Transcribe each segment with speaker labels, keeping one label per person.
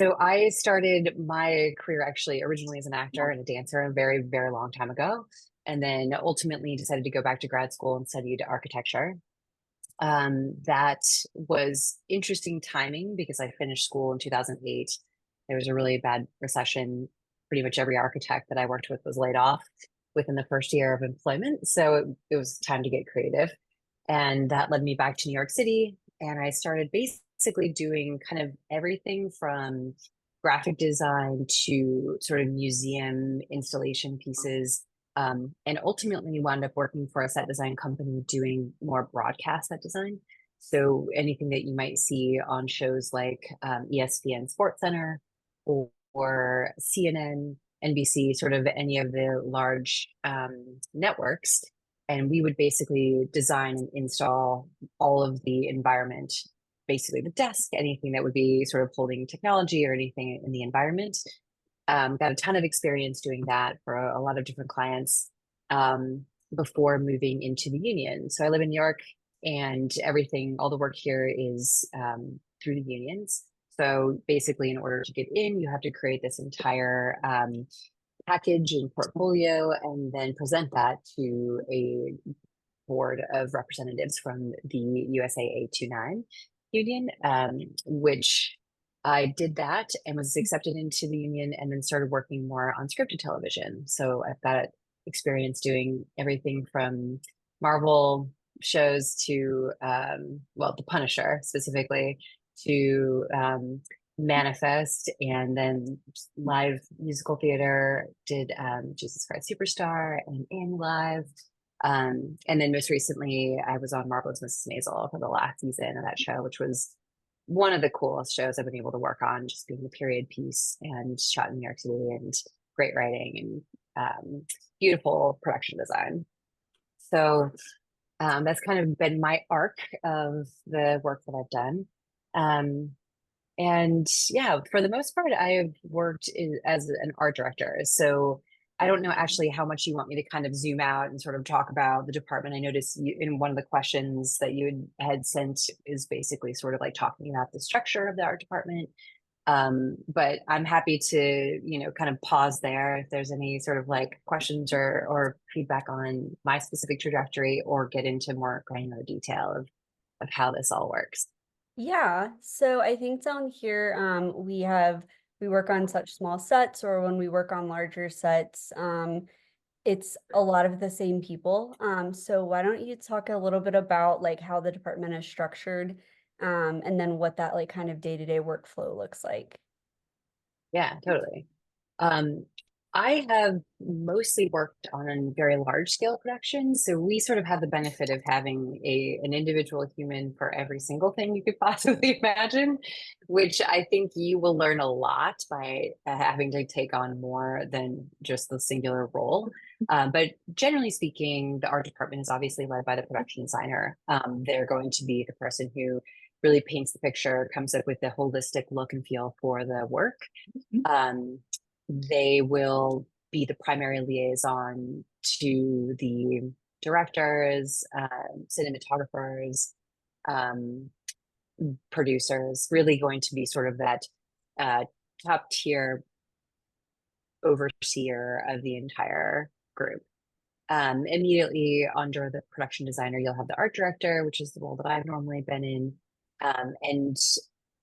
Speaker 1: So I started my career actually originally as an actor and a dancer a very, very long time ago, and then ultimately decided to go back to grad school and studied architecture. That was interesting timing because I finished school in 2008. There was a really bad recession. Pretty much every architect that I worked with was laid off within the first year of employment. So it was time to get creative. And that led me back to New York City. And I started basically doing kind of everything from graphic design to sort of museum installation pieces, and ultimately wound up working for a set design company doing more broadcast set design. So anything that you might see on shows like ESPN Sports Center or CNN, NBC, sort of any of the large networks. And we would basically design and install all of the environment, basically the desk, anything that would be sort of holding technology or anything in the environment. Got a ton of experience doing that for a lot of different clients before moving into the union. So I live in New York, and everything, all the work here is through the unions. So basically, in order to get in, you have to create this entire package and portfolio and then present that to a board of representatives from the USA 829 union, which I did that and was accepted into the union and then started working more on scripted television. So I've got experience doing everything from Marvel shows to, well, The Punisher specifically, to Manifest, and then live musical theater, did Jesus Christ Superstar and Annie Live. And then most recently, I was on Marvelous Mrs. Maisel for the last season of that show, which was one of the coolest shows I've been able to work on, just being a period piece and shot in New York City, and great writing and beautiful production design. So that's kind of been my arc of the work that I've done. Um, and yeah, for the most part, I have worked as an art director. So I don't know actually how much you want me to kind of zoom out and sort of talk about the department. I noticed you, in one of the questions that you had sent, is basically sort of like talking about the structure of the art department. But I'm happy to, kind of pause there if there's any sort of like questions or feedback on my specific trajectory, or get into more granular detail of how this all works.
Speaker 2: Yeah, so I think down here we work on such small sets, or when we work on larger sets, it's a lot of the same people. So why don't you talk a little bit about like how the department is structured, and then what that like kind of day-to-day workflow looks like.
Speaker 1: Yeah, totally. Um, I have mostly worked on very large scale productions, so we sort of have the benefit of having an individual human for every single thing you could possibly imagine, which I think you will learn a lot by having to take on more than just the singular role. But generally speaking, the art department is obviously led by the production designer. They're going to be the person who really paints the picture, comes up with the holistic look and feel for the work. Um, they will be the primary liaison to the directors, cinematographers, um, producers, really going to be sort of that uh, top tier overseer of the entire group. Immediately under the production designer, you'll have the art director, which is the role that I've normally been in. And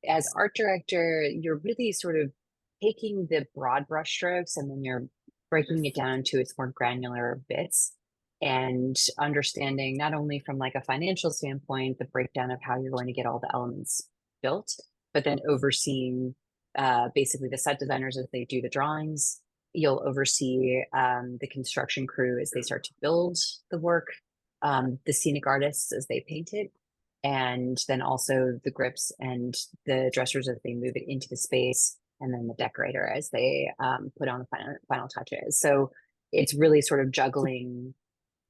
Speaker 1: as art director, you're really sort of taking the broad brushstrokes and then you're breaking it down to its more granular bits, and understanding not only from like a financial standpoint, the breakdown of how you're going to get all the elements built, but then overseeing basically the set designers as they do the drawings. You'll oversee the construction crew as they start to build the work, the scenic artists as they paint it, and then also the grips and the dressers as they move it into the space, and then the decorator as they put on the final touches. So it's really sort of juggling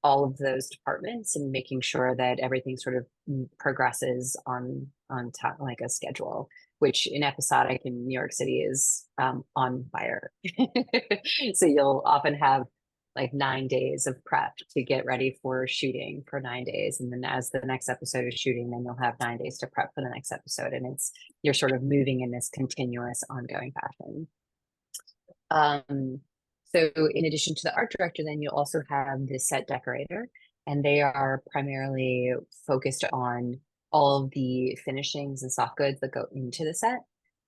Speaker 1: all of those departments and making sure that everything sort of progresses on top, like a schedule, which in episodic in New York City is on fire. So you'll often have like 9 days of prep to get ready for shooting for 9 days. And then as the next episode is shooting, then you'll have 9 days to prep for the next episode. And you're sort of moving in this continuous ongoing fashion. So in addition to the art director, then you'll also have the set decorator, and they are primarily focused on all of the finishings and soft goods that go into the set.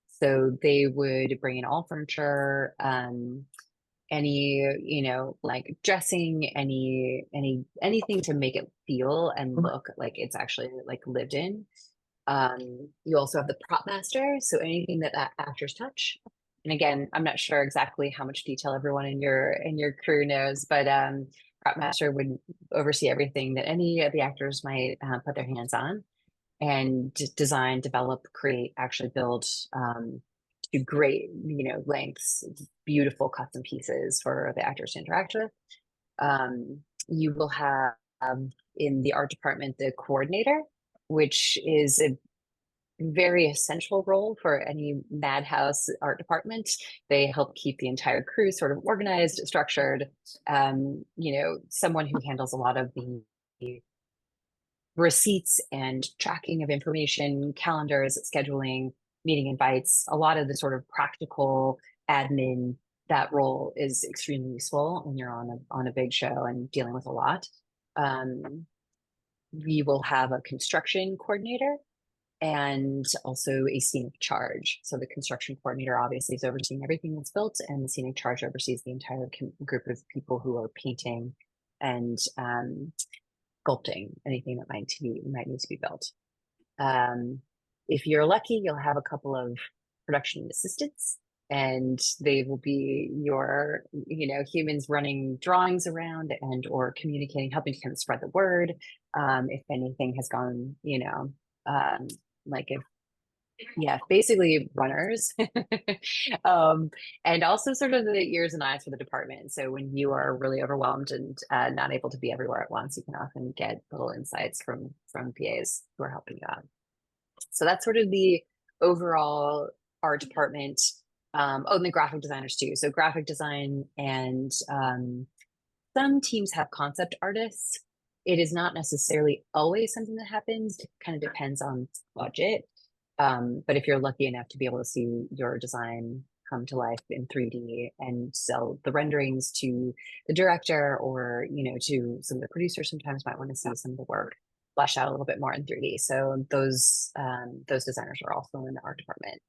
Speaker 1: So they would bring in all furniture, any, like dressing, anything to make it feel and look like it's actually like lived in. You also have the prop master, so anything that actors touch. And again, I'm not sure exactly how much detail everyone in your crew knows, but prop master would oversee everything that any of the actors might put their hands on, and design, develop, create, actually build to great, lengths, beautiful custom pieces for the actors to interact with. You will have in the art department the coordinator, which is a very essential role for any madhouse art department. They help keep the entire crew sort of organized, structured. Someone who handles a lot of the receipts and tracking of information, calendars, scheduling, meeting invites, a lot of the sort of practical admin. That role is extremely useful when you're on a big show and dealing with a lot. We will have a construction coordinator and also a scenic charge. So the construction coordinator obviously is overseeing everything that's built, and the scenic charge oversees the entire group of people who are painting and sculpting anything that might need to be built. If you're lucky, you'll have a couple of production assistants, and they will be your, humans running drawings around and or communicating, helping to kind of spread the word. If anything has gone, like if basically runners. And also sort of the ears and eyes for the department. So when you are really overwhelmed and not able to be everywhere at once, you can often get little insights from PAs who are helping you out. So that's sort of the overall art department. And the graphic designers too. So graphic design, and some teams have concept artists. It is not necessarily always something that happens. It kind of depends on budget. But if you're lucky enough to be able to see your design come to life in 3D and sell the renderings to the director, or, to some of the producers, sometimes might want to see some of the work flesh out a little bit more in 3D. So those designers are also in the art department.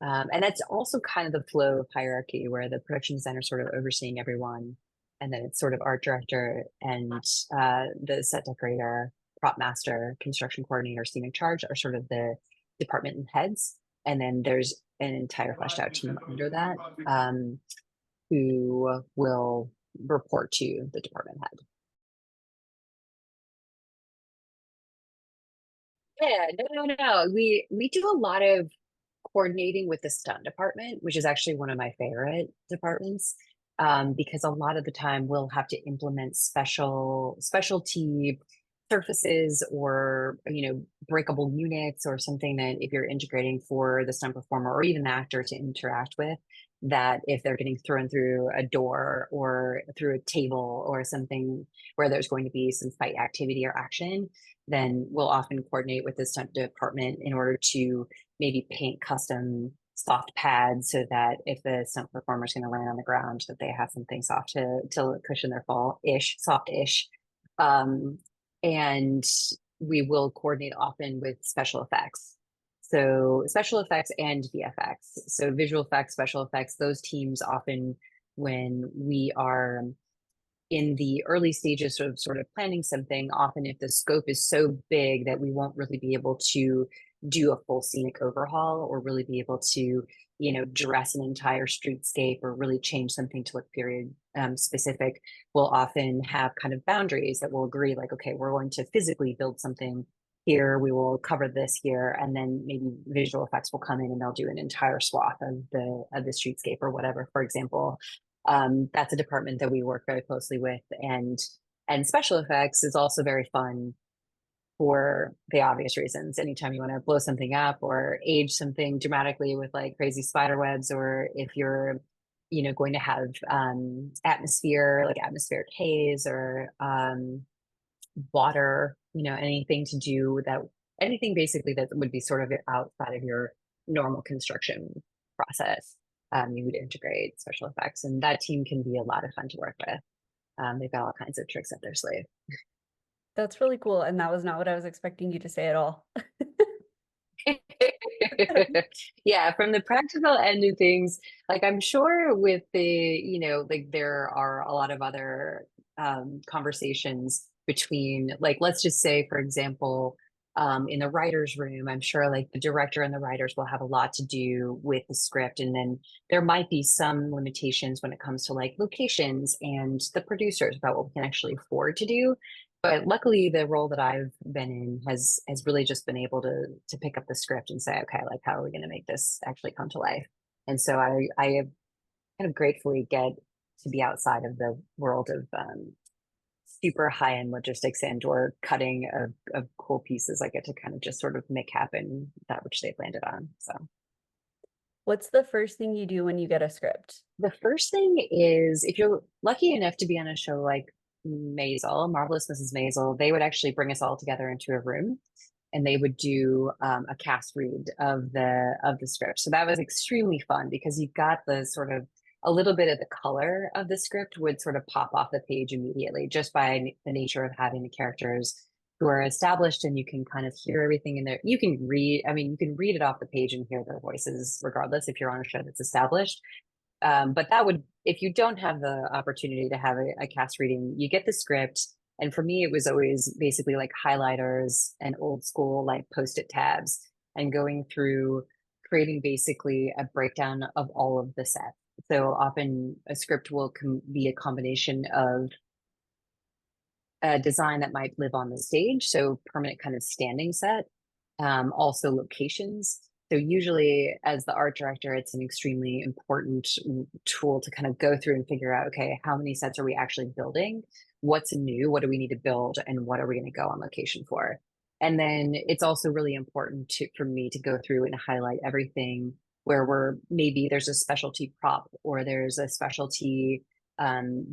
Speaker 1: And that's also kind of the flow of hierarchy, where the production designer is sort of overseeing everyone. And then it's sort of art director and the set decorator, prop master, construction coordinator, scenic charge are sort of the department heads. And then there's an entire fleshed out team under that who will report to the department head. Yeah, no. We do a lot of coordinating with the stunt department, which is actually one of my favorite departments, because a lot of the time we'll have to implement specialty surfaces, or breakable units, or something that if you're integrating for the stunt performer or even the actor to interact with, that if they're getting thrown through a door or through a table or something where there's going to be some fight activity or action, then we'll often coordinate with the stunt department in order to maybe paint custom soft pads, so that if the stunt performer is going to land on the ground, that they have something soft to cushion their fall-ish, soft-ish. And we will coordinate often with special effects. So special effects and VFX. So visual effects, special effects, those teams often, when we are in the early stages of sort of planning something, often if the scope is so big that we won't really be able to do a full scenic overhaul, or really be able to, dress an entire streetscape, or really change something to look period specific, we'll often have kind of boundaries that we'll agree, like, okay, we're going to physically build something here, we will cover this here, and then maybe visual effects will come in and they'll do an entire swath of the streetscape or whatever, for example. That's a department that we work very closely with, and special effects is also very fun for the obvious reasons. Anytime you want to blow something up or age something dramatically with like crazy spider webs, or if you're going to have atmosphere, like atmospheric haze or water, anything to do that, anything basically that would be sort of outside of your normal construction process. You would integrate special effects, and that team can be a lot of fun to work with. They've got all kinds of tricks up their sleeve.
Speaker 2: That's really cool. And that was not what I was expecting you to say at all.
Speaker 1: Yeah, from the practical end of things, like I'm sure with the, like there are a lot of other conversations between, like, let's just say, for example, in the writer's room, I'm sure like the director and the writers will have a lot to do with the script. And then there might be some limitations when it comes to like locations and the producers about what we can actually afford to do. But luckily, the role that I've been in has really just been able to pick up the script and say, okay, like how are we going to make this actually come to life? And so I kind of gratefully get to be outside of the world of super high end logistics and or cutting of cool pieces. I get to kind of just sort of make happen that which they've landed on. So
Speaker 2: What's the first thing you do when you get a script?
Speaker 1: the first thing is if you're lucky enough to be on a show like Maisel, Marvelous Mrs. Maisel, they would actually bring us all together into a room and they would do a cast read of the script. So that was extremely fun because you got the sort of a little bit of the color of the script would sort of pop off the page immediately just by the nature of having the characters who are established and you can kind of hear everything in there. You can read, I mean, you can read it off the page and hear their voices regardless if you're on a show that's established. But that would, if you don't have the opportunity to have a cast reading, you get the script. And for me, it was always basically like highlighters and old school like post-it tabs and going through creating basically a breakdown of all of the sets. So often a script will be a combination of a design that might live on the stage, so permanent kind of standing set, also locations. So usually as the art director, it's an extremely important tool to kind of go through and figure out, okay, how many sets are we actually building? What's new? What do we need to build? And what are we going to go on location for? And then it's also really important for me to go through and highlight everything where maybe there's a specialty prop or there's a specialty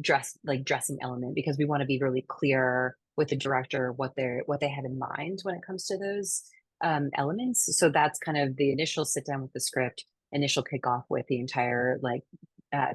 Speaker 1: dressing element because we want to be really clear with the director what they have in mind when it comes to those elements. So that's kind of the initial sit down with the script, initial kickoff with the entire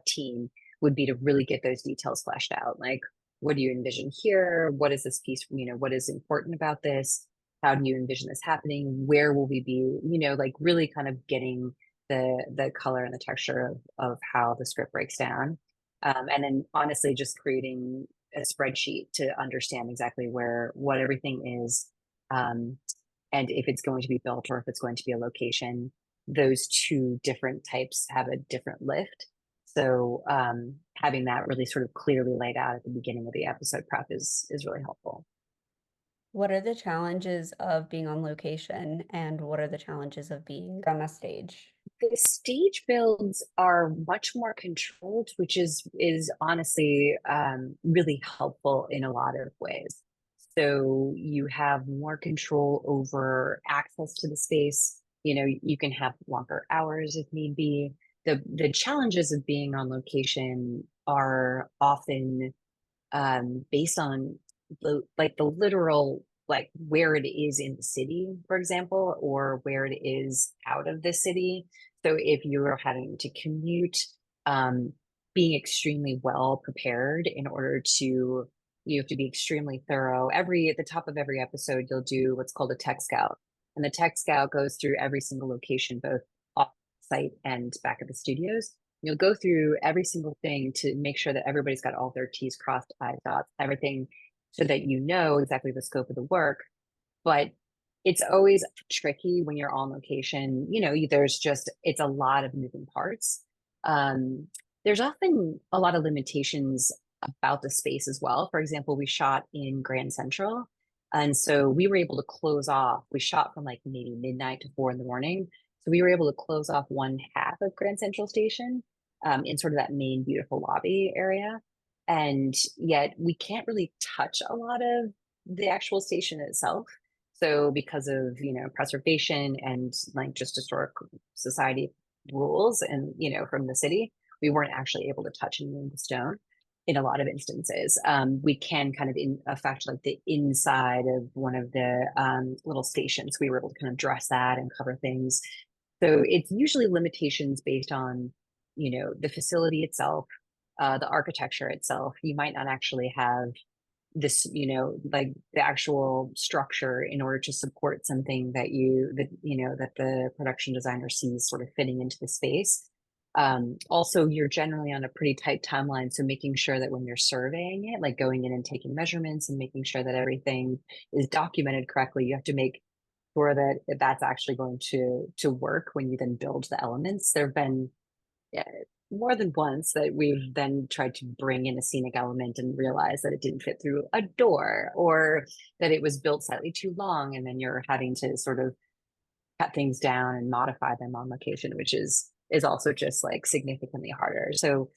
Speaker 1: team would be to really get those details fleshed out. Like, what do you envision here? What is this piece? What is important about this? How do you envision this happening? Where will we be? Like really kind of getting the color and the texture of how the script breaks down. And then honestly, just creating a spreadsheet to understand exactly what everything is. And if it's going to be built or if it's going to be a location, those two different types have a different lift. So having that really sort of clearly laid out at the beginning of the episode prep is really helpful.
Speaker 2: What are the challenges of being on location and what are the challenges of being on a stage?
Speaker 1: The stage builds are much more controlled, which is honestly really helpful in a lot of ways. So you have more control over access to the space. You can have longer hours if need be. The challenges of being on location are often based on the literal like where it is in the city, for example, or where it is out of the city. So if you're having to commute, being extremely well prepared in order to you have to be extremely thorough. At the top of every episode, you'll do what's called a tech scout. And the tech scout goes through every single location, both off site and back at the studios. You'll go through every single thing to make sure that everybody's got all their T's crossed, I's dots, everything so that you know exactly the scope of the work. But it's always tricky when you're on location. It's a lot of moving parts. There's often a lot of limitations about the space as well. For example, we shot in Grand Central. And so we were able to close off. We shot from like maybe midnight to 4 in the morning. So we were able to close off one half of Grand Central Station in sort of that main beautiful lobby area. And yet we can't really touch a lot of the actual station itself. So because of, preservation and like just historic society rules and, from the city, we weren't actually able to touch and move the stone in a lot of instances. We can kind of affect like the inside of one of the little stations. We were able to kind of dress that and cover things. So it's usually limitations based on, the facility itself, the architecture itself. You might not actually have this, like the actual structure in order to support something that the production designer sees sort of fitting into the space. Also, you're generally on a pretty tight timeline, so making sure that when you're surveying it, like going in and taking measurements and making sure that everything is documented correctly, you have to make sure that that's actually going to work when you then build the elements. There have been more than once that we've then tried to bring in a scenic element and realize that it didn't fit through a door, or that it was built slightly too long, and then you're having to sort of cut things down and modify them on location, which is also just like significantly harder. So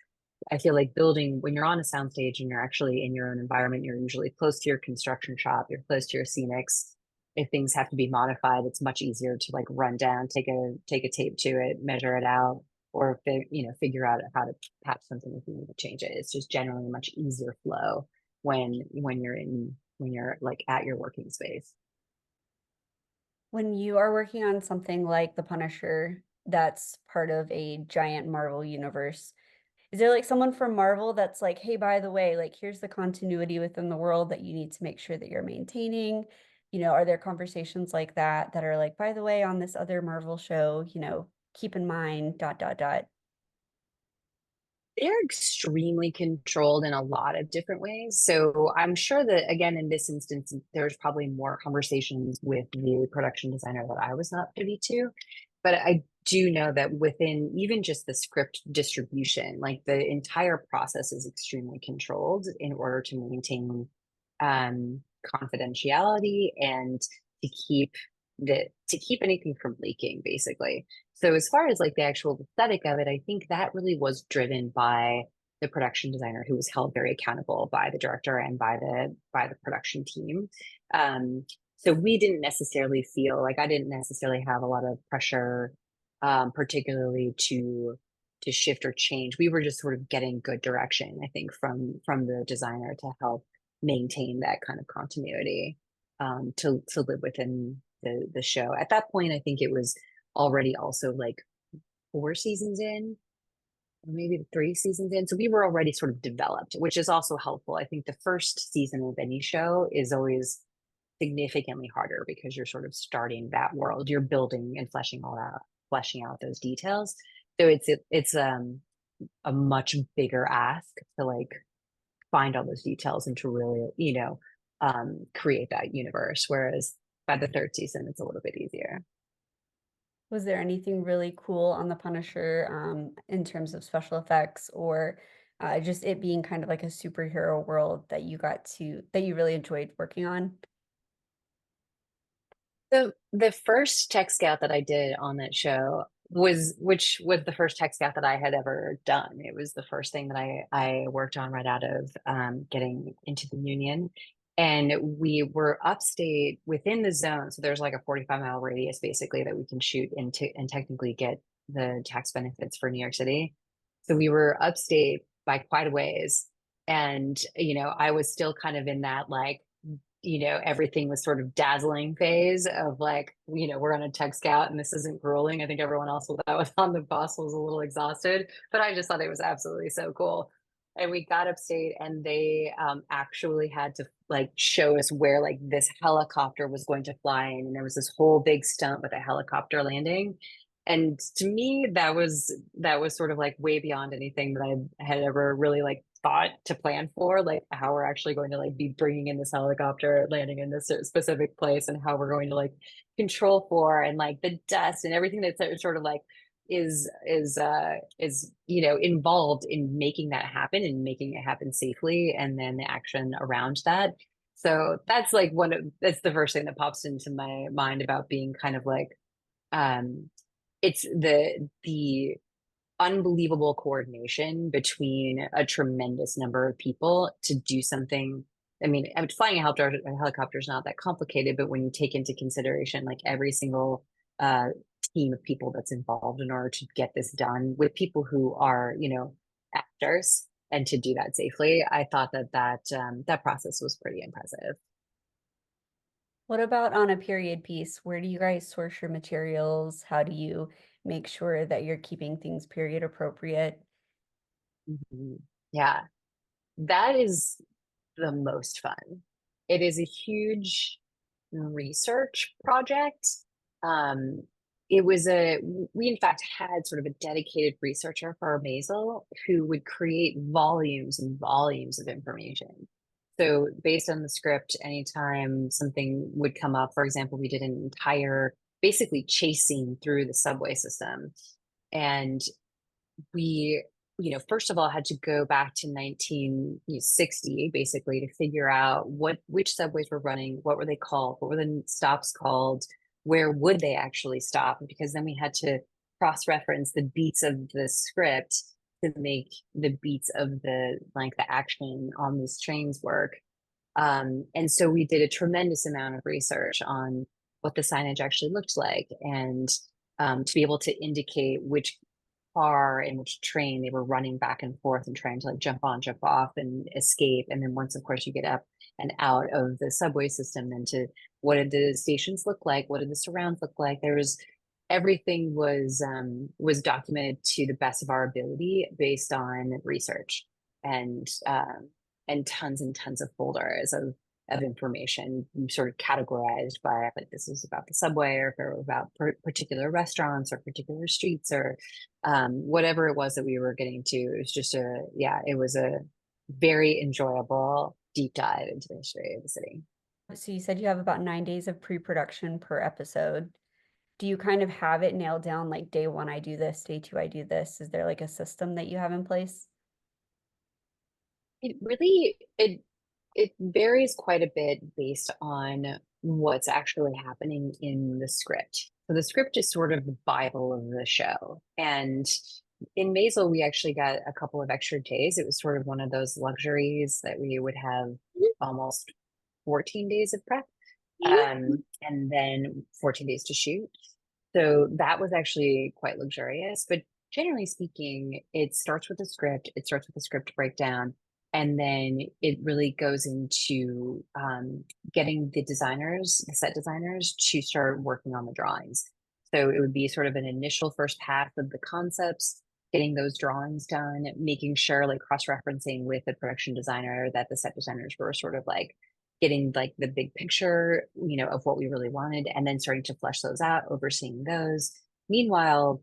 Speaker 1: I feel like building, when you're on a soundstage and you're actually in your own environment, you're usually close to your construction shop, you're close to your scenics. If things have to be modified, it's much easier to like run down, take a tape to it, measure it out, or figure out how to patch something if you need to change it. It's just generally a much easier flow when you're like at your working space.
Speaker 2: When you are working on something like The Punisher, that's part of a giant Marvel universe, is there like someone from Marvel that's like, hey, by the way, like here's the continuity within the world that you need to make sure that you're maintaining? Are there conversations like that that are like, by the way, on this other Marvel show, keep in mind, dot, dot, dot.
Speaker 1: They're extremely controlled in a lot of different ways. So I'm sure that, again, in this instance, there's probably more conversations with the production designer that I was not privy to. But I do know that within even just the script distribution, like the entire process is extremely controlled in order to maintain confidentiality and to keep to keep anything from leaking, basically. So as far as like the actual aesthetic of it, I think that really was driven by the production designer, who was held very accountable by the director and by the production team. So we didn't necessarily feel like, I didn't necessarily have a lot of pressure, particularly to shift or change. We were just sort of getting good direction, I think, from the designer to help maintain that kind of continuity, to live within the show. At that point, I think it was already also like 4 seasons in, or maybe 3 seasons in. So we were already sort of developed, which is also helpful. I think the first season of any show is always significantly harder because you're sort of starting that world. You're building and fleshing out those details. So it's a much bigger ask to like find all those details and to really, create that universe. Whereas by the third season, it's a little bit easier.
Speaker 2: Was there anything really cool on The Punisher in terms of special effects or just it being kind of like a superhero world that you really enjoyed working on?
Speaker 1: So the first tech scout that I did on that show which was the first tech scout that I had ever done. It was the first thing that I worked on right out of getting into the union. And we were upstate within the zone. So there's like a 45-mile radius basically that we can shoot into and technically get the tax benefits for New York City. So we were upstate by quite a ways. And, I was still kind of in that like, everything was sort of dazzling phase of like, we're on a tech scout and this isn't grueling. I think everyone else that was on the bus was a little exhausted, but I just thought it was absolutely so cool. And we got upstate and they actually had to like show us where like this helicopter was going to fly in. And there was this whole big stunt with a helicopter landing. And to me, that was sort of like way beyond anything that I had ever really like thought to plan for, like how we're actually going to like be bringing in this helicopter landing in this specific place, and how we're going to like control for, and like the dust and everything that's sort of like is involved in making that happen and making it happen safely, and then the action around that. So that's the first thing that pops into my mind about being kind of like, it's the unbelievable coordination between a tremendous number of people to do something. I mean, flying a helicopter is not that complicated, but when you take into consideration like every single team of people that's involved in order to get this done with people who are, actors, and to do that safely. I thought that process was pretty impressive.
Speaker 2: What about on a period piece? Where do you guys source your materials? How do you make sure that you're keeping things period appropriate?
Speaker 1: Mhm. Yeah, that is the most fun. It is a huge research project. Um, we in fact had sort of a dedicated researcher for our Maisel who would create volumes and volumes of information. So based on the script, anytime something would come up, for example, we did an entire basically chase scene through the subway system. And we, first of all had to go back to 1960 basically to figure out which subways were running, what were they called, what were the stops called, where would they actually stop, because then we had to cross-reference the beats of the script to make the beats of the action on these trains work. And so we did a tremendous amount of research on what the signage actually looked like, and to be able to indicate which car and which train they were running back and forth and trying to like jump on, jump off, and escape. And then once, of course, you get up and out of the subway system, then to what did the stations look like? What did the surrounds look like? There was everything was documented to the best of our ability based on research, and tons and tons of folders of information sort of categorized by like this is about the subway, or if it were about particular restaurants or particular streets, or whatever it was that we were getting to. It was just it was a very enjoyable deep dive into the history of the city.
Speaker 2: So you said you have about 9 days of pre-production per episode. Do you kind of have it nailed down, like day one, I do this, day two, I do this? Is there like a system that you have in place?
Speaker 1: It varies quite a bit based on what's actually happening in the script. So the script is sort of the Bible of the show. And in Maisel, we actually got a couple of extra days. It was sort of one of those luxuries that we would have almost 14 days of prep, and then 14 days to shoot. So that was actually quite luxurious. But generally speaking, it starts with a script, it starts with a script breakdown, and then it really goes into getting the set designers, to start working on the drawings. So it would be sort of an initial first pass of the concepts, getting those drawings done, making sure, like cross-referencing with the production designer, that the set designers were sort of like getting like the big picture, of what we really wanted, and then starting to flesh those out, overseeing those. Meanwhile,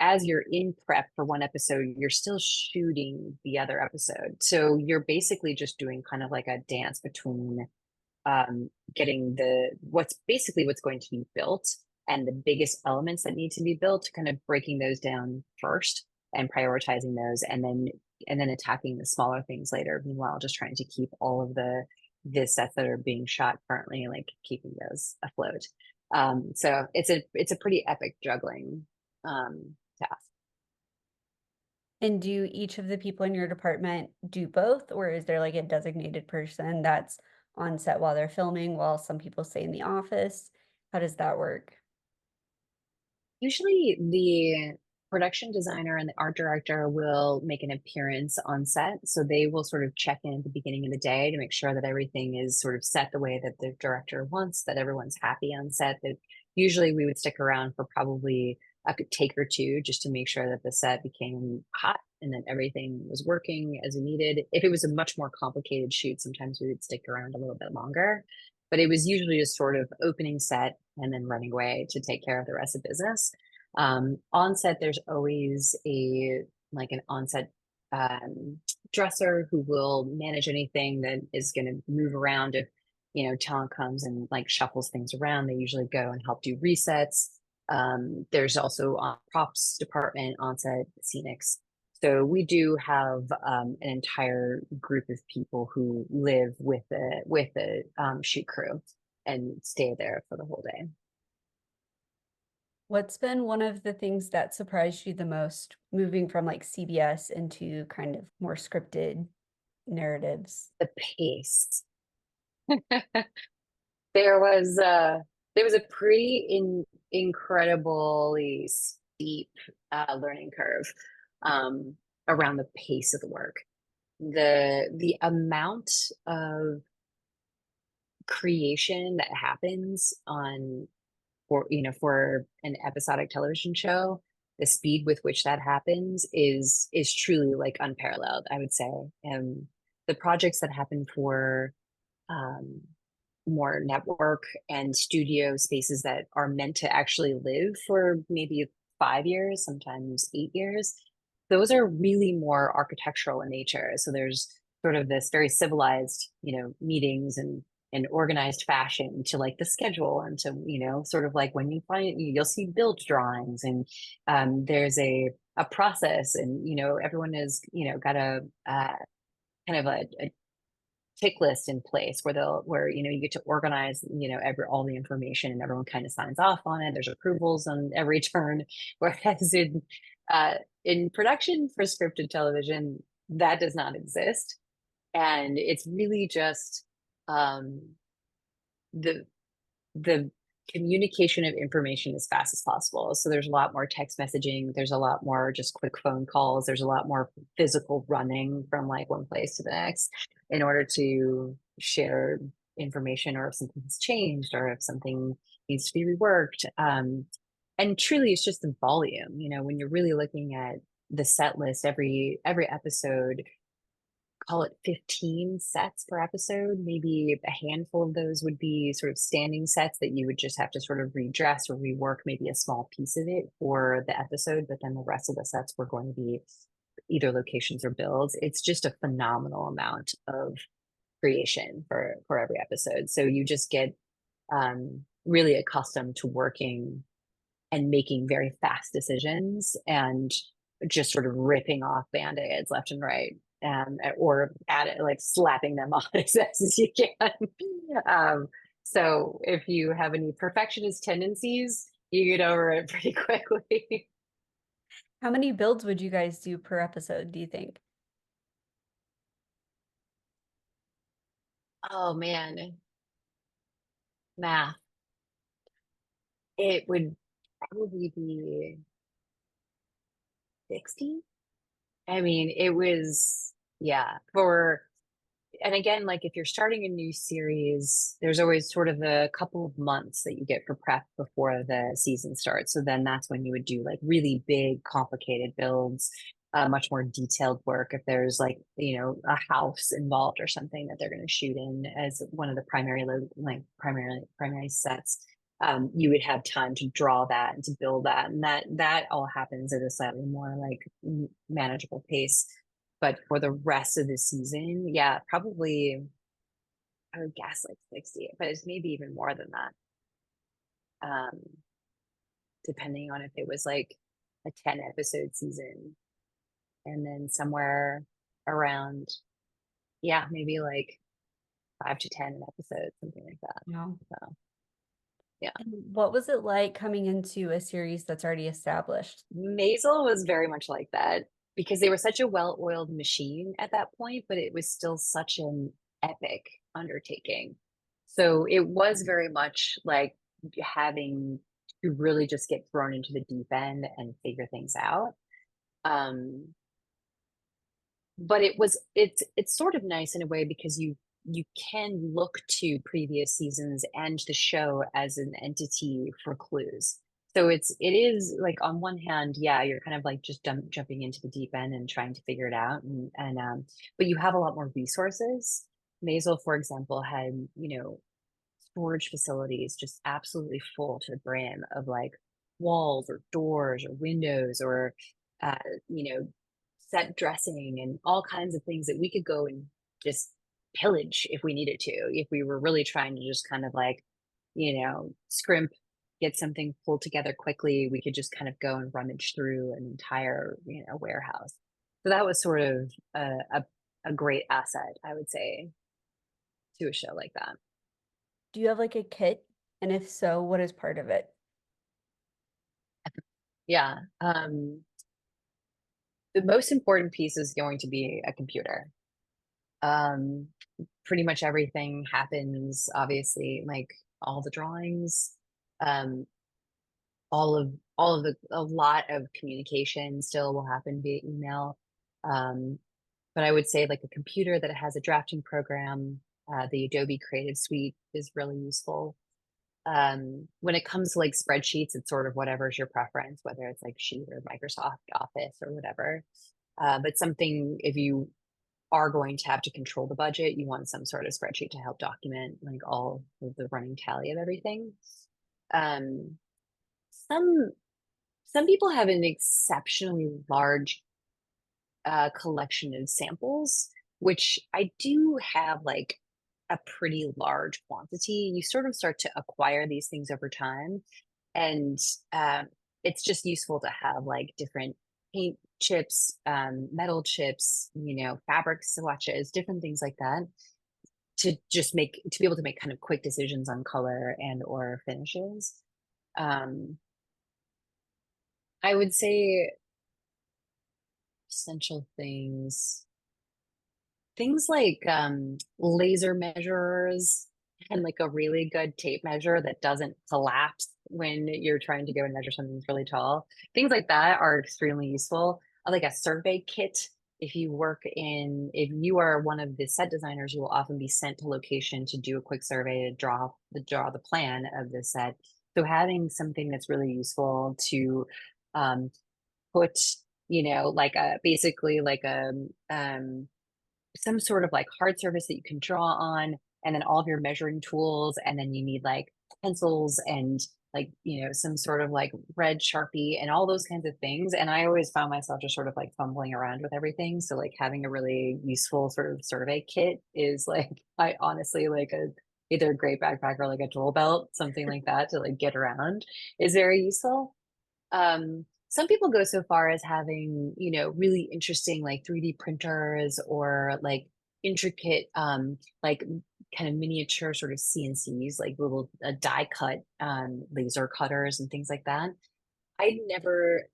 Speaker 1: as you're in prep for one episode, you're still shooting the other episode. So you're basically just doing kind of like a dance between getting what's going to be built, and the biggest elements that need to be built, kind of breaking those down first and prioritizing those, and then attacking the smaller things later. Meanwhile, just trying to keep all of the sets that are being shot currently, like keeping those afloat. So it's a pretty epic juggling task.
Speaker 2: And do each of the people in your department do both, or is there like a designated person that's on set while they're filming, while some people stay in the office? How does that work?
Speaker 1: Usually the production designer and the art director will make an appearance on set. So they will sort of check in at the beginning of the day to make sure that everything is sort of set the way that the director wants, that everyone's happy on set. That usually we would stick around for probably a take or two, just to make sure that the set became hot and that everything was working as we needed. If it was a much more complicated shoot, sometimes we would stick around a little bit longer. But it was usually just sort of opening set and then running away to take care of the rest of business. On set, there's always an on-set dresser who will manage anything that is going to move around. If talent comes and like shuffles things around, they usually go and help do resets. There's also a props department, on-set scenics. So we do have an entire group of people who live with the shoot crew and stay there for the whole day.
Speaker 2: What's been one of the things that surprised you the most moving from like CBS into kind of more scripted narratives?
Speaker 1: The pace. There was there was a pretty incredibly steep learning curve um, around the pace of the work. The amount of creation that happens on for an episodic television show, the speed with which that happens is truly like unparalleled, I would say. And the projects that happen for um, more network and studio spaces that are meant to actually live for maybe 5 years, sometimes 8 years, those are really more architectural in nature. So there's sort of this very civilized, meetings and organized fashion to like the schedule and to, sort of like when you find you'll see build drawings and there's a process and, everyone has, got a kind of a tick list in place where you get to organize all the information and everyone kind of signs off on it. There's approvals on every turn. Whereas in production for scripted television, that does not exist, and it's really just um, the the communication of information as fast as possible. So there's a lot more text messaging. There's a lot more just quick phone calls. There's a lot more physical running from like one place to the next in order to share information, or if something's changed or if something needs to be reworked. And truly, it's just the volume. When you're really looking at the set list, every episode, call it 15 sets per episode. Maybe a handful of those would be sort of standing sets that you would just have to sort of redress or rework maybe a small piece of it for the episode, but then the rest of the sets were going to be either locations or builds. It's just a phenomenal amount of creation for every episode. So you just get really accustomed to working and making very fast decisions and just sort of ripping off band-aids left and right, or at it like slapping them on as fast as you can. So if you have any perfectionist tendencies, you get over it pretty quickly.
Speaker 2: How many builds would you guys do per episode, do you think?
Speaker 1: Oh man, math. It would probably be 60. I mean, it was, yeah, and again, like if you're starting a new series, there's always sort of a couple of months that you get for prep before the season starts. So then that's when you would do like really big, complicated builds, much more detailed work. If there's like, a house involved or something that they're going to shoot in as one of the primary sets, you would have time to draw that and to build that. And that all happens at a slightly more like manageable pace. But for the rest of the season, yeah, probably I would guess like 60, but it's maybe even more than that. Um, Depending on if it was like a 10 episode season and then somewhere around, yeah, maybe like 5 to 10 an episode, something like that.
Speaker 2: No.
Speaker 1: So yeah.
Speaker 2: And what was it like coming into a series that's already established?
Speaker 1: Maisel was very much like that because they were such a well-oiled machine at that point, but it was still such an epic undertaking. So it was very much like having to really just get thrown into the deep end and figure things out. Um, but it's sort of nice in a way because you can look to previous seasons and the show as an entity for clues. So it is like on one hand, yeah, you're kind of like just jumping into the deep end and trying to figure it out, and but you have a lot more resources. Maisel, for example, had storage facilities just absolutely full to the brim of like walls or doors or windows or uh, you know set dressing and all kinds of things that we could go and just pillage if we needed to, if we were really trying to just kind of like, scrimp, get something pulled together quickly. We could just kind of go and rummage through an entire, warehouse. So that was sort of a great asset, I would say, to a show like that.
Speaker 2: Do you have like a kit? And if so, what is part of it?
Speaker 1: Yeah. The most important piece is going to be a computer. Um, Pretty much everything happens, obviously, like all the drawings. Um, a lot of communication still will happen via email. Um, but I would say like a computer that has a drafting program, the Adobe Creative Suite is really useful. When it comes to like spreadsheets, it's sort of whatever's your preference, whether it's like Sheet or Microsoft Office or whatever. But something, if you are going to have to control the budget, you want some sort of spreadsheet to help document like all of the running tally of everything. Um, some some people have an exceptionally large collection of samples, which I do have like a pretty large quantity. You sort of start to acquire these things over time, and um, it's just useful to have like different paint chips, metal chips, fabric swatches, different things like that to be able to make kind of quick decisions on color and or finishes. Um, I would say essential things like laser measurers and like a really good tape measure that doesn't collapse when you're trying to go and measure something that's really tall. Things like that are extremely useful. Like a survey kit. If you are one of the set designers, you will often be sent to location to do a quick survey to draw the plan of the set. So having something that's really useful to um, put, like a basically like a some sort of like hard surface that you can draw on, and then all of your measuring tools, and then you need like pencils and like some sort of like red Sharpie and all those kinds of things. And I always found myself just sort of like fumbling around with everything. So like having a really useful sort of survey kit is like I honestly like a either a great backpack or like a tool belt, something like that to like get around is very useful. Some people go so far as having, really interesting like 3D printers or like intricate, like kind of miniature sort of CNCs, like little die cut laser cutters and things like that. I never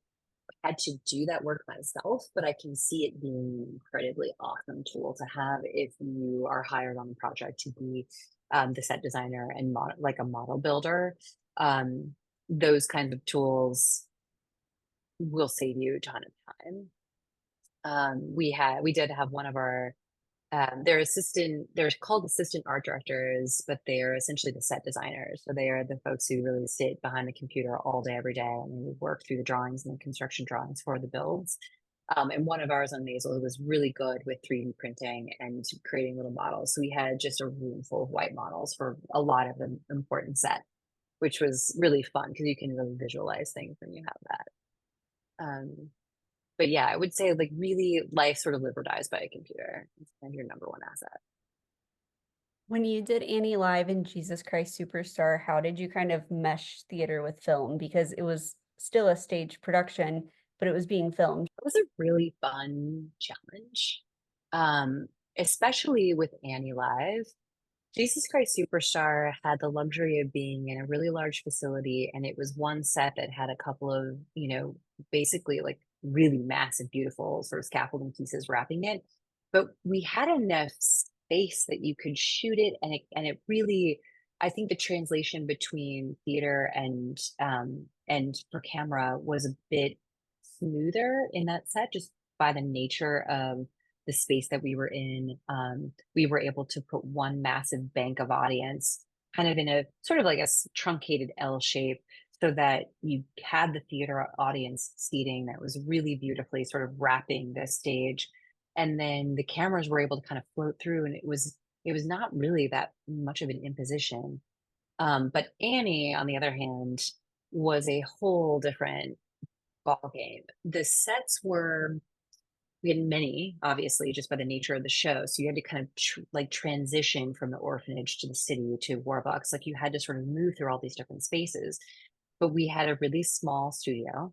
Speaker 1: had to do that work myself, but I can see it being an incredibly awesome tool to have if you are hired on the project to be the set designer and like a model builder. Those kinds of tools will save you a ton of time. We did have one of our they're called assistant art directors, but they are essentially the set designers. So they are the folks who really sit behind the computer all day, every day, and we work through the drawings and the construction drawings for the builds. And one of ours on Nasal who was really good with 3D printing and creating little models. So we had just a room full of white models for a lot of the important set, which was really fun because you can really visualize things when you have that. But yeah, I would say like really life sort of live or dies by a computer. It's kind of your number one asset.
Speaker 2: When you did Annie Live and Jesus Christ Superstar, how did you kind of mesh theater with film? Because it was still a stage production, but it was being filmed.
Speaker 1: It was a really fun challenge, um, especially with Annie Live. Jesus Christ Superstar had the luxury of being in a really large facility, and it was one set that had a couple of, basically like really massive, beautiful sort of scaffolding pieces wrapping it. But we had enough space that you could shoot it, and it really, I think the translation between theater and for camera was a bit smoother in that set, just by the nature of the space that we were in. We were able to put one massive bank of audience kind of in a sort of like a truncated L shape so that you had the theater audience seating that was really beautifully sort of wrapping the stage. And then the cameras were able to kind of float through, and it was not really that much of an imposition. But Annie, on the other hand, was a whole different ball game. The sets were we had many, obviously, just by the nature of the show. So you had to kind of like transition from the orphanage to the city to Warbucks. Like you had to sort of move through all these different spaces. But we had a really small studio,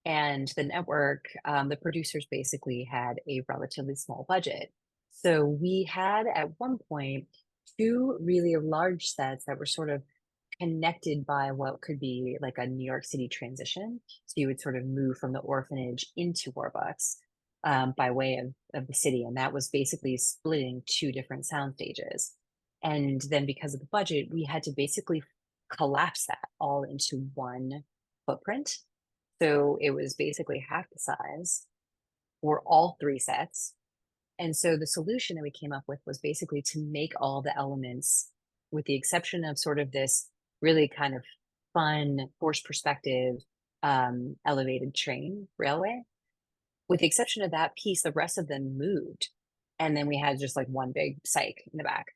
Speaker 1: and the network, the producers basically had a relatively small budget. So we had at one point two really large sets that were sort of connected by what could be like a New York City transition. So you would sort of move from the orphanage into Warbucks by way of the city. And that was basically splitting two different sound stages. And then because of the budget, we had to basically collapse that all into one footprint. So it was basically half the size for all three sets. And so the solution that we came up with was basically to make all the elements, with the exception of sort of this really kind of fun forced perspective elevated train railway. With the exception of that piece, the rest of them moved. And then we had just like one big cyc in the back.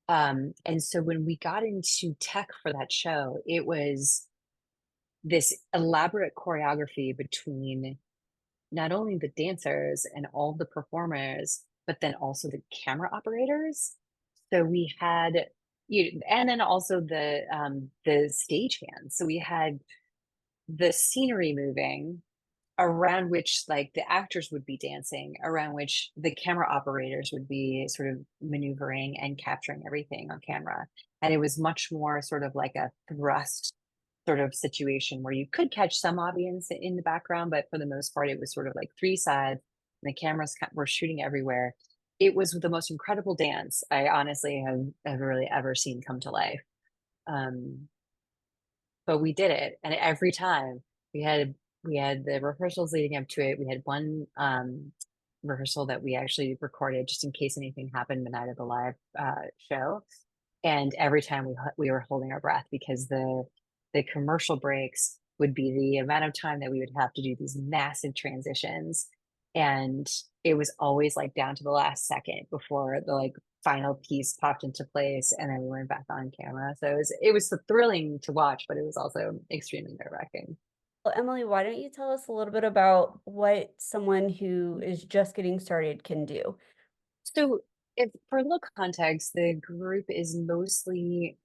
Speaker 1: And so when we got into tech for that show, it was this elaborate choreography between not only the dancers and all the performers, but then also the camera operators. So we had and then also the stage hands. So we had the scenery moving around which like the actors would be dancing, around which the camera operators would be sort of maneuvering and capturing everything on camera. And it was much more sort of like a thrust sort of situation where you could catch some audience in the background, but for the most part, it was sort of like three sides and the cameras were shooting everywhere. It was the most incredible dance I honestly have really ever seen come to life. Um, but we did it, and every time we had we had the rehearsals leading up to it. We had one rehearsal that we actually recorded just in case anything happened the night of the live show. And every time we were holding our breath because the commercial breaks would be the amount of time that we would have to do these massive transitions, and it was always like down to the last second before the like final piece popped into place, and then we went back on camera. So it was thrilling to watch, but it was also extremely nerve-wracking.
Speaker 2: Well, Emily, why don't you tell us a little bit about what someone who is just getting started can do?
Speaker 1: So, if for a little context, the group is mostly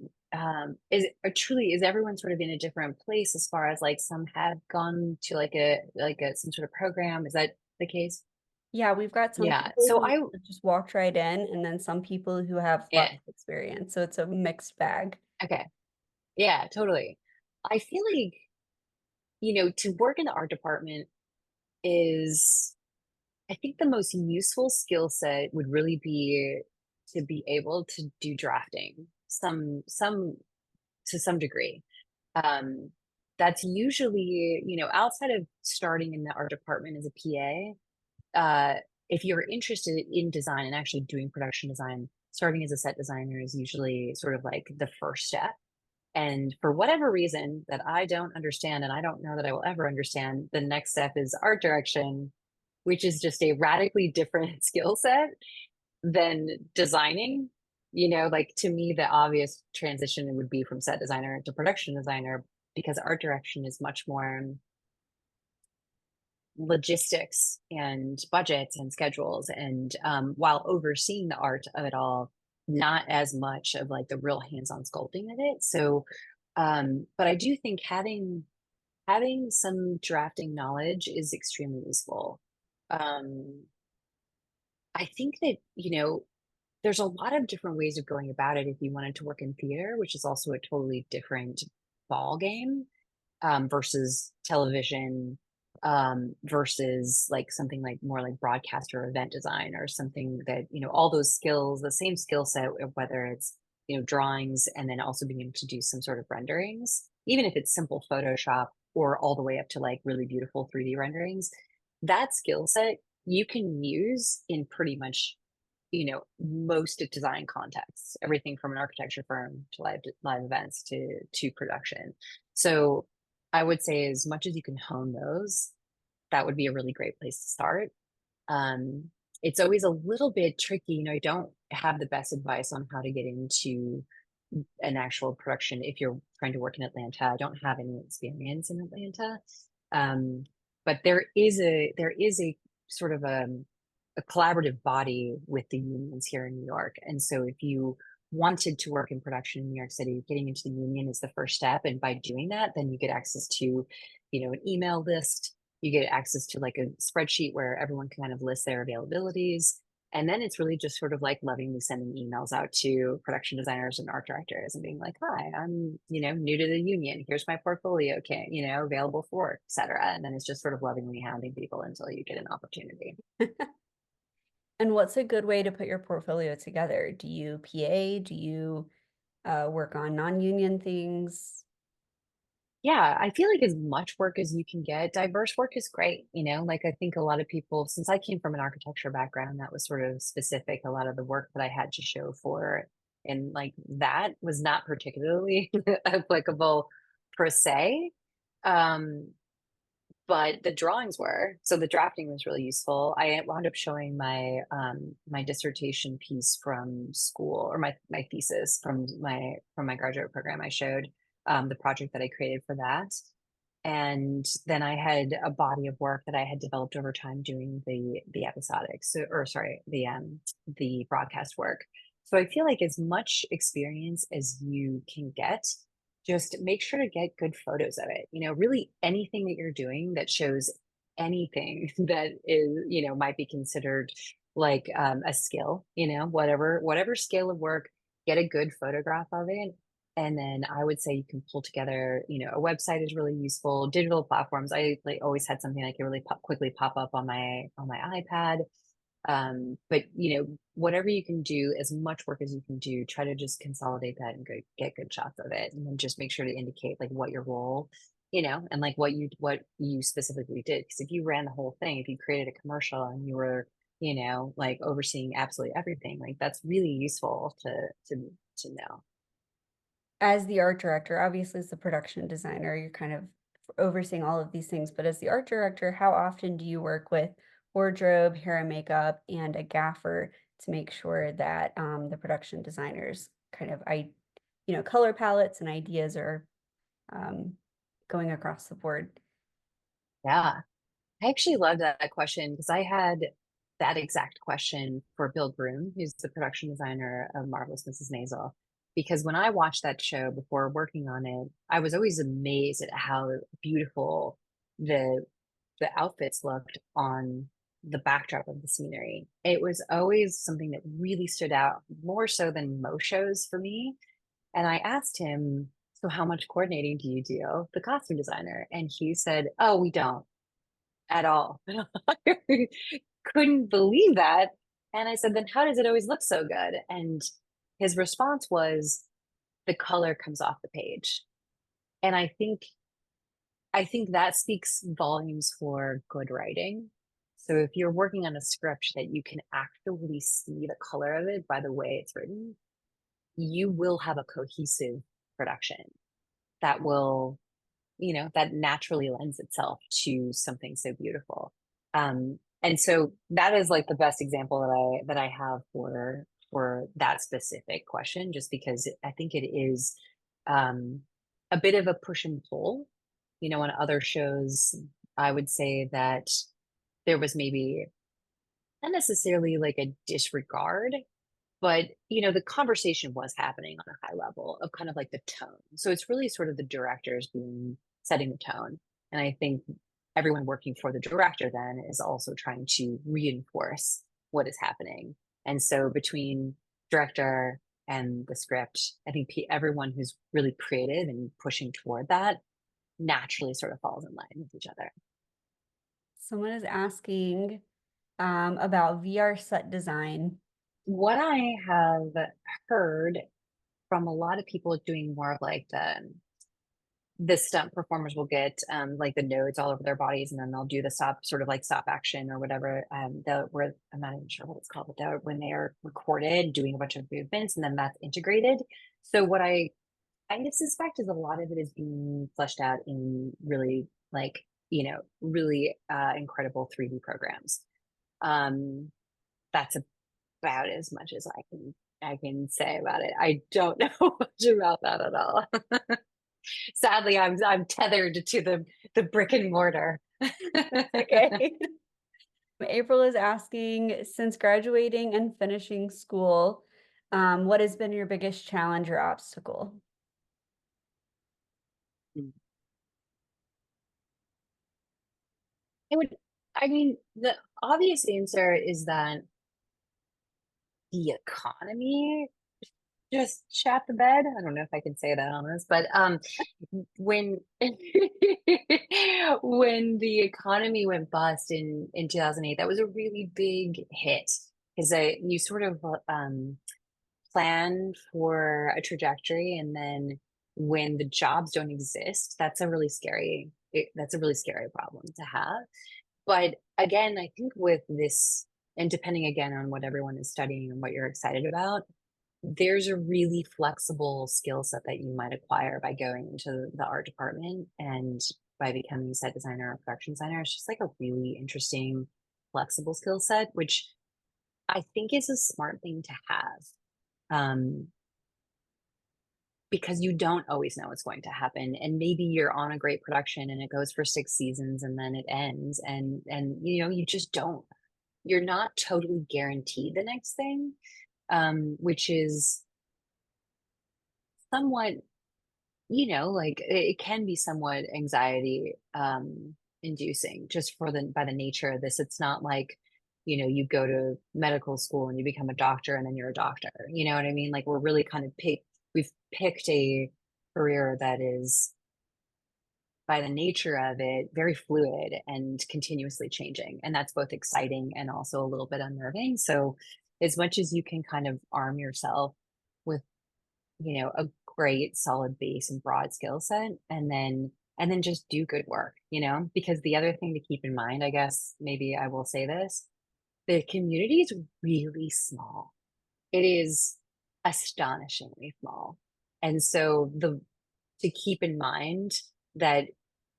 Speaker 1: is truly is everyone sort of in a different place as far as like some have gone to like a some sort of program. Is that the case?
Speaker 2: Yeah, we've got some
Speaker 1: Yeah.
Speaker 2: people
Speaker 1: So
Speaker 2: who
Speaker 1: I
Speaker 2: just walked right in, and then some people who have lots
Speaker 1: yeah,
Speaker 2: of experience. So it's a mixed bag.
Speaker 1: okay. Yeah, totally. I feel like, to work in the art department is I think the most useful skill set would really be to be able to do drafting to some degree. Um, that's usually, outside of starting in the art department as a PA, if you're interested in design and actually doing production design, starting as a set designer is usually sort of like the first step. And for whatever reason that I don't understand, and I don't know that I will ever understand, the next step is art direction, which is just a radically different skill set than designing. Like to me, the obvious transition would be from set designer to production designer because art direction is much more logistics and budgets and schedules. And while overseeing the art of it all, not as much of like the real hands-on sculpting of it. So, but I do think having some drafting knowledge is extremely useful. Um, I think that, there's a lot of different ways of going about it if you wanted to work in theater, which is also a totally different ball game versus television versus like something like more like broadcast or event design or something that, all those skills, the same skill set, whether it's, drawings and then also being able to do some sort of renderings, even if it's simple Photoshop or all the way up to like really beautiful 3D renderings, that skill set you can use in pretty much most design contexts, everything from an architecture firm to live events to production. So I would say as much as you can hone those, that would be a really great place to start. Um, it's always a little bit tricky. I don't have the best advice on how to get into an actual production if you're trying to work in Atlanta. I don't have any experience in Atlanta. Um, but there is a sort of a collaborative body with the unions here in New York. And so if you wanted to work in production in New York City, getting into the union is the first step. And by doing that, then you get access to, an email list. You get access to like a spreadsheet where everyone can kind of list their availabilities. And then it's really just sort of like lovingly sending emails out to production designers and art directors and being like, hi, I'm, new to the union. Here's my portfolio, available for work, et cetera. And then it's just sort of lovingly hounding people until you get an opportunity.
Speaker 2: And what's a good way to put your portfolio together? Do you PA? Do you work on non-union things?
Speaker 1: Yeah, I feel like as much work as you can get, diverse work is great. Like I think a lot of people, since I came from an architecture background that was sort of specific, a lot of the work that I had to show for, and like that was not particularly applicable per se. Um, but the drawings were, so the drafting was really useful. I wound up showing my dissertation piece from school, or my thesis from my graduate program. I showed the project that I created for that. And then I had a body of work that I had developed over time doing the episodic, so, or sorry, the broadcast work. So I feel like as much experience as you can get, just make sure to get good photos of it. Really anything that you're doing that shows anything that is, might be considered like a skill, whatever scale of work, get a good photograph of it. And then I would say you can pull together, a website is really useful. Digital platforms. I like always had something I could really quickly pop up on my iPad. But whatever you can do, as much work as you can do, try to just consolidate that and get good shots of it, and then just make sure to indicate like what your role, and like what you specifically did. Because if you ran the whole thing, if you created a commercial and you were, like overseeing absolutely everything, like that's really useful to know.
Speaker 2: As the art director, obviously as the production designer, you're kind of overseeing all of these things, but as the art director, how often do you work with wardrobe, hair and makeup, and a gaffer to make sure that the production designers kind of color palettes and ideas are um, going across the board?
Speaker 1: Yeah. I actually love that question because I had that exact question for Bill Broom, who's the production designer of Marvelous Mrs. Maisel. Because when I watched that show before working on it, I was always amazed at how beautiful the the outfits looked on the backdrop of the scenery. It was always something that really stood out more so than most shows for me. And I asked him, "So how much coordinating do you do?" The costume designer. And he said, "Oh, we don't at all." I couldn't believe that. And I said, "Then how does it always look so good?" And his response was, "The color comes off the page." And I think that speaks volumes for good writing. So if you're working on a script that you can actually see the color of it by the way it's written, you will have a cohesive production that will, that naturally lends itself to something so beautiful. And so that is like the best example that I have for that specific question, just because I think it is um, a bit of a push and pull. On other shows, I would say that there was maybe not necessarily like a disregard, but the conversation was happening on a high level of kind of like the tone. So it's really sort of the directors being setting the tone. And I think everyone working for the director then is also trying to reinforce what is happening. And so between director and the script, I think everyone who's really creative and pushing toward that naturally sort of falls in line with each other.
Speaker 2: Someone is asking about VR set design.
Speaker 1: What I have heard from a lot of people doing more of like the stunt performers will get like the nodes all over their bodies, and then they'll do the stop, sort of like stop action or whatever. Where I'm not even sure what it's called, but when they are recorded doing a bunch of movements and then that's integrated. So what I kind of suspect is a lot of it is being fleshed out in really like, really incredible 3D programs. Um, that's about as much as I can say about it. I don't know much about that at all. Sadly, I'm tethered to the brick and mortar.
Speaker 2: Okay. April is asking, since graduating and finishing school, what has been your biggest challenge or obstacle?
Speaker 1: It would, I mean, the obvious answer is that the economy just shat the bed. I don't know if I can say that on this, but when when the economy went bust in 2008, that was a really big hit because you sort of plan for a trajectory, and then when the jobs don't exist, that's a really that's a really scary problem to have. But again, I think with this, and depending again on what everyone is studying and what you're excited about, there's a really flexible skill set that you might acquire by going into the art department and by becoming a set designer or production designer. It's just like a really interesting, flexible skill set, which I think is a smart thing to have. Um, because you don't always know what's going to happen, and maybe you're on a great production and it goes for 6 seasons and then it ends, and you just don't, you're not totally guaranteed the next thing, which is somewhat, like it can be somewhat anxiety inducing just by the nature of this. It's not like, you go to medical school and you become a doctor and then you're a doctor. You know what I mean? Like we're really kind of we've picked a career that is, by the nature of it, very fluid and continuously changing. And that's both exciting and also a little bit unnerving. So as much as you can kind of arm yourself with, a great solid base and broad skill set, and then just do good work, because the other thing to keep in mind, I guess maybe I will say this, the community is really small. It is astonishingly small. And so to keep in mind that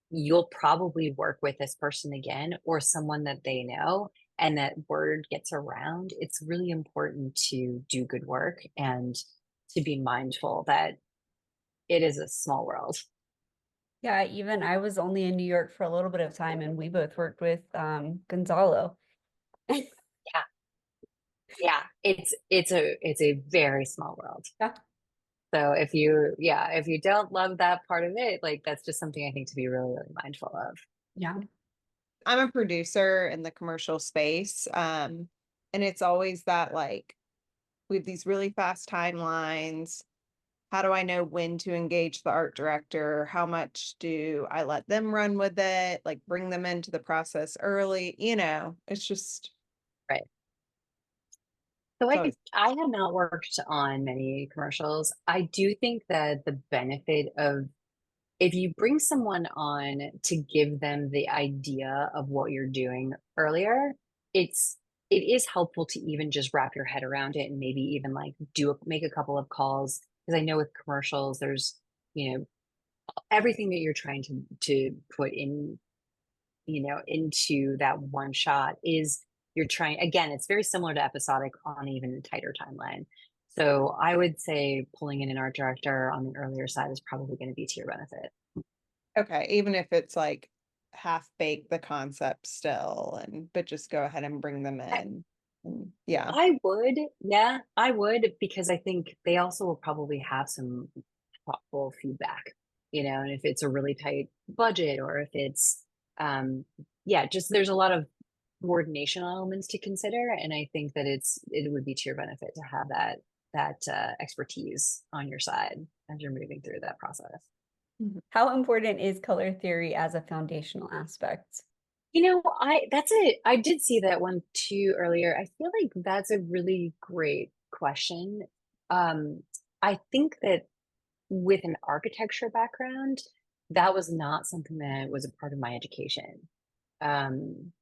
Speaker 1: you'll probably work with this person again or someone that they know, and that word gets around, it's really important to do good work and to be mindful that it is a small world.
Speaker 2: Yeah, even I was only in New York for a little bit of time and we both worked with Gonzalo.
Speaker 1: Yeah. Yeah. It's a very small world.
Speaker 2: Yeah.
Speaker 1: So if you don't love that part of it, like that's just something I think to be really, really mindful of.
Speaker 2: Yeah.
Speaker 3: I'm a producer in the commercial space. And it's always that like we have these really fast timelines. How do I know when to engage the art director? How much do I let them run with it? Like bring them into the process early, it's just
Speaker 1: Right. So
Speaker 3: so
Speaker 1: I have not worked on many commercials. I do think that the benefit of, if you bring someone on to give them the idea of what you're doing earlier, it is helpful to even just wrap your head around it and maybe even like make a couple of calls. Because I know with commercials, there's, everything that you're trying to put in, into that one shot is, you're trying, again, it's very similar to episodic on even a tighter timeline. So I would say pulling in an art director on the earlier side is probably going to be to your benefit.
Speaker 3: okay, even if it's like half baked the concept still, but just go ahead and bring them in. Yeah.
Speaker 1: I would, yeah, I would, because I think they also will probably have some thoughtful feedback, and if it's a really tight budget, or if it's, yeah, just there's a lot of coordination elements to consider, and I think that it would be to your benefit to have that expertise on your side as you're moving through that process.
Speaker 2: How important is color theory as a foundational aspect?
Speaker 1: I did see that one too earlier. I feel like that's a really great question. I think that with an architecture background, that was not something that was a part of my education. Um,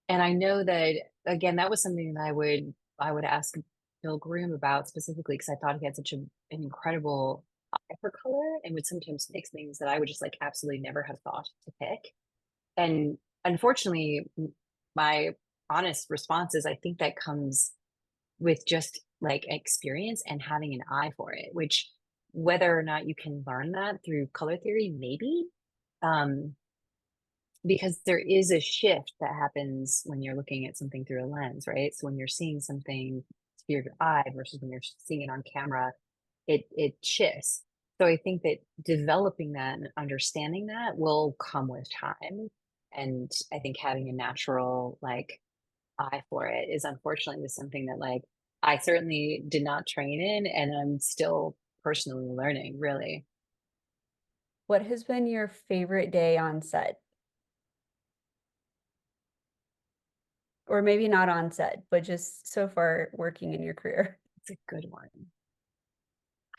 Speaker 1: and I know that, again, that was something that I would ask Bill Groom about specifically, because I thought he had such an incredible eye for color and would sometimes pick things that I would just like absolutely never have thought to pick. And unfortunately, my honest response is I think that comes with just like experience and having an eye for it, which, whether or not you can learn that through color theory, maybe. Um, because there is a shift that happens when you're looking at something through a lens, right? So when you're seeing something through your eye versus when you're seeing it on camera, it shifts. So I think that developing that and understanding that will come with time. And I think having a natural like eye for it is unfortunately just something that like I certainly did not train in, and I'm still personally learning, really.
Speaker 2: What has been your favorite day on set? Or maybe not on set, but just so far working in your career.
Speaker 1: It's a good one.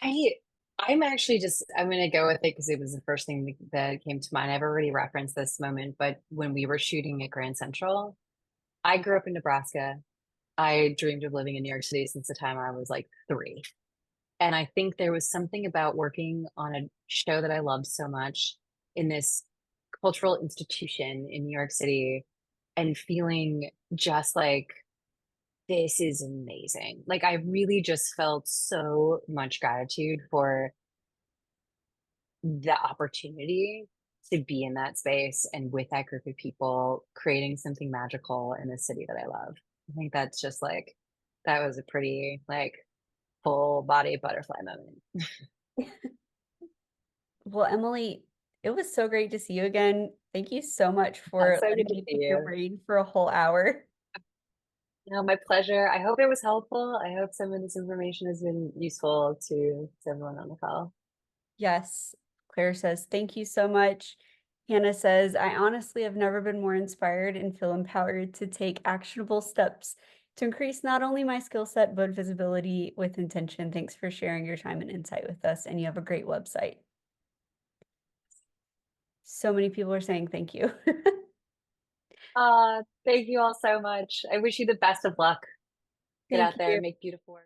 Speaker 1: I I'm actually I'm going to go with it because it was the first thing that came to mind. I've already referenced this moment, but when we were shooting at Grand Central, I grew up in Nebraska. I dreamed of living in New York City since the time I was like 3. And I think there was something about working on a show that I loved so much in this cultural institution in New York City and feeling just like this is amazing. Like I really just felt so much gratitude for the opportunity to be in that space and with that group of people creating something magical in the city that I love. I think that's just like that was a pretty like full body butterfly moment.
Speaker 2: Well, Emily, it was so great to see you again. Thank you so much for
Speaker 1: So good
Speaker 2: letting
Speaker 1: to
Speaker 2: me
Speaker 1: see
Speaker 2: pick your
Speaker 1: you.
Speaker 2: brain for a whole hour.
Speaker 1: No, my pleasure. I hope it was helpful. I hope some of this information has been useful to everyone on the call.
Speaker 2: Yes, Claire says, thank you so much. Hannah says, I honestly have never been more inspired and feel empowered to take actionable steps to increase not only my skill set, but visibility with intention. Thanks for sharing your time and insight with us. And you have a great website. So many people are saying thank you.
Speaker 1: Thank you all so much. I wish you the best of luck. Get
Speaker 2: Thank
Speaker 1: out there
Speaker 2: you.
Speaker 1: and make beautiful work.